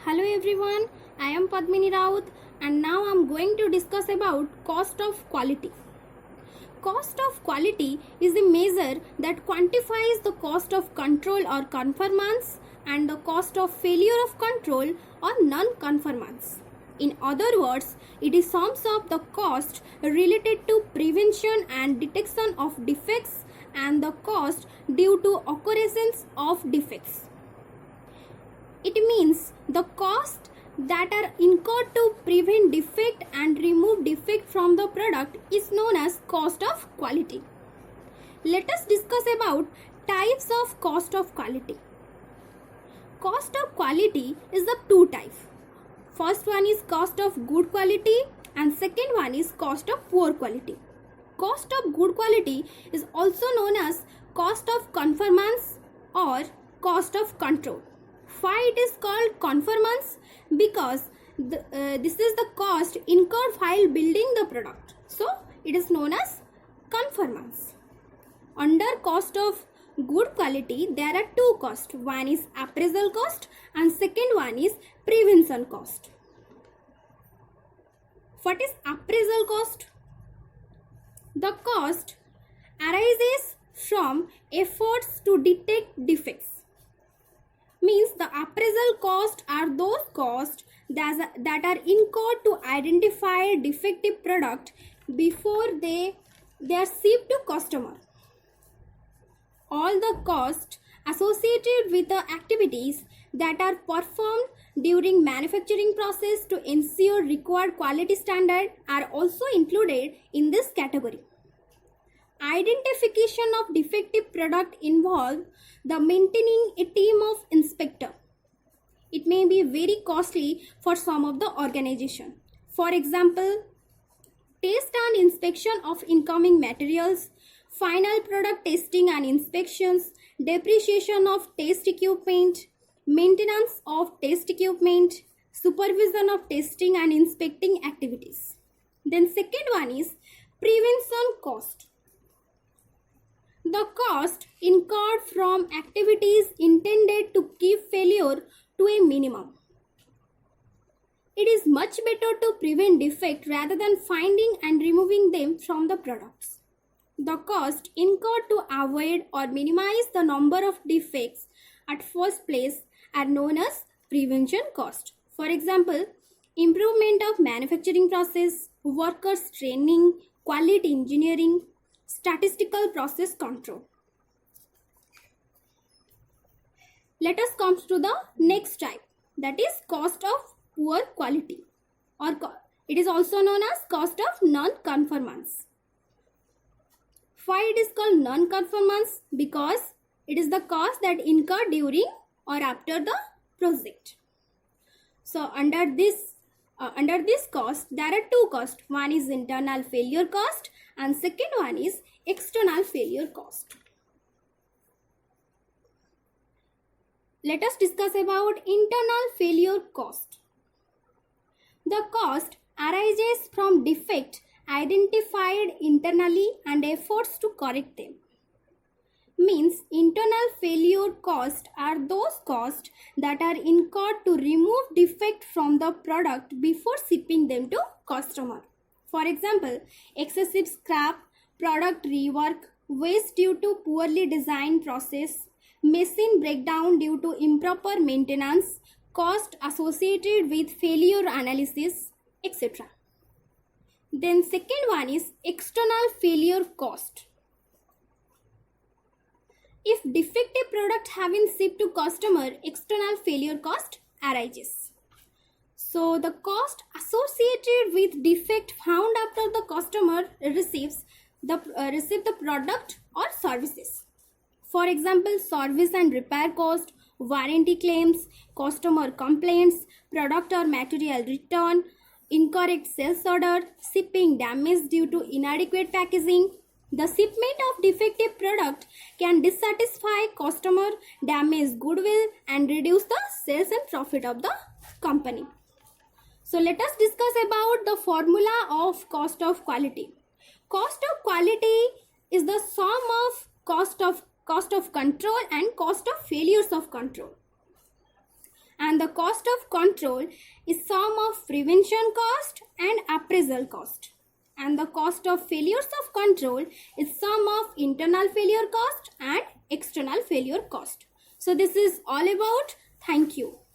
Hello everyone, I am Padmini Raut and now I am going to discuss about cost of quality. Cost of quality is the measure that quantifies the cost of control or conformance and the cost of failure of control or non-conformance. In other words, it is sums of the cost related to prevention and detection of defects and the cost due to occurrence of defects. It means the cost that are incurred to prevent defect and remove defect from the product is known as cost of quality. Let us discuss about types of cost of quality. Cost of quality is the two types. First one is cost of good quality and second one is cost of poor quality. Cost of good quality is also known as cost of conformance or cost of control. Why it is called conformance? Because this is the cost incurred while building the product. So it is known as conformance. Under cost of good quality, there are two costs. One is appraisal cost and second one is prevention cost. What is appraisal cost? The cost arises from efforts to detect defects. Means the appraisal costs are those costs that are incurred to identify a defective product before they are shipped to customer. All the costs associated with the activities that are performed during manufacturing process to ensure required quality standard are also included in this category. Identification of defective product involves the maintaining a team of inspector. It may be very costly for some of the organization. For example, test and inspection of incoming materials, final product testing and inspections, depreciation of test equipment, maintenance of test equipment, supervision of testing and inspecting activities. Then second one is prevention cost. The cost incurred from activities intended to keep failure to a minimum. It is much better to prevent defect rather than finding and removing them from the products. The cost incurred to avoid or minimize the number of defects at first place are known as prevention cost. For example, improvement of manufacturing process, workers training, quality engineering, statistical process control. Let us come to the next type, that is cost of poor quality, or it is also known as cost of non-conformance. Why it is called non-conformance? Because it is the cost that incurred during or after the project. So under this cost, there are two costs. One is internal failure cost and second one is external failure cost. Let us discuss about internal failure cost. The cost arises from defect identified internally and efforts to correct them. Means internal failure costs are those costs that are incurred to remove defect from the product before shipping them to customer. For example, excessive scrap, product rework, waste due to poorly designed process, machine breakdown due to improper maintenance, cost associated with failure analysis, etc. Then second one is external failure cost. If defective product have been shipped to customer, external failure cost arises. So the cost associated with defect found after the customer receives the product or services. For example, service and repair cost, warranty claims, customer complaints, product or material return, incorrect sales order, shipping damage due to inadequate packaging. The shipment of defective product can dissatisfy customer, damage goodwill and reduce the sales and profit of the company. So let us discuss about the formula of cost of quality. Cost of quality is the sum of cost of control and cost of failures of control. and the cost of control is sum of prevention cost and appraisal cost, and the cost of failures of control is sum of internal failure cost and external failure cost. So this is all about. Thank you.